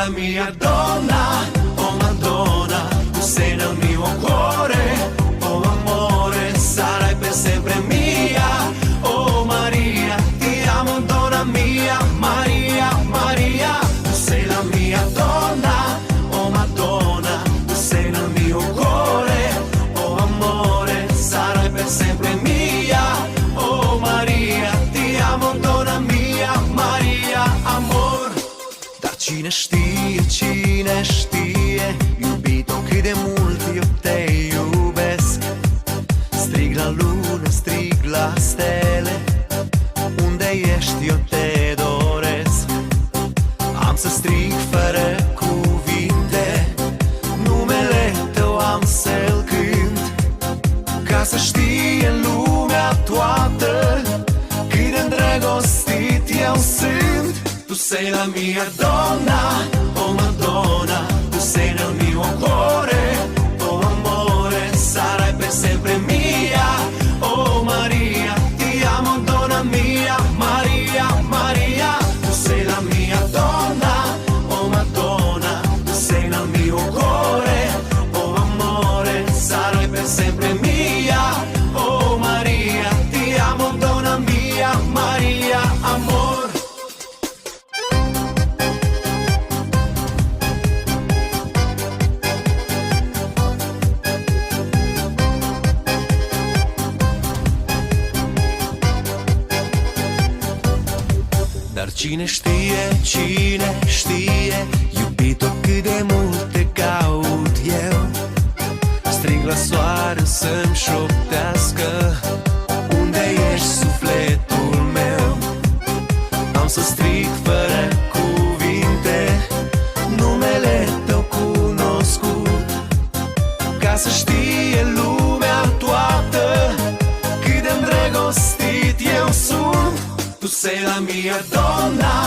la mia donna, oh Madonna, tu sei nel mio cuore, oh amore, sarai per sempre mia, oh Maria, ti amo donna mia, Maria, Maria, tu sei la mia donna, oh Madonna, tu sei nel mio cuore, oh amore, sarai per sempre mia, oh Maria, ti amo donna mia, Maria, amor. Dar cine știe, iubito, cât de mult eu te iubesc. Strig la lună, strig la stele, unde ești eu te doresc. Am să strig fără cuvinte, numele tău am să-l cânt, ca să știe lumea toată cât de îndrăgostit eu sunt. Tu sei la mia donna, oh Madonna, tu sei nel mio cuore, oh amore, sarai per sempre mia, oh Maria, ti amo donna mia, Maria, Maria, tu sei la mia donna, oh Madonna, tu sei nel mio cuore, oh amore, sarai per sempre mia, oh Maria, ti amo donna mia, Maria, amor. Dar cine știe, iubito, cât de mult te caut eu. Strig la soare să-mi șoptească, unde ești sufletul meu. Am să strig fără cuvinte, numele tău cunoscut, ca să știe lumea toată cât de îndrăgostit eu sunt. Tu sei la mia donna,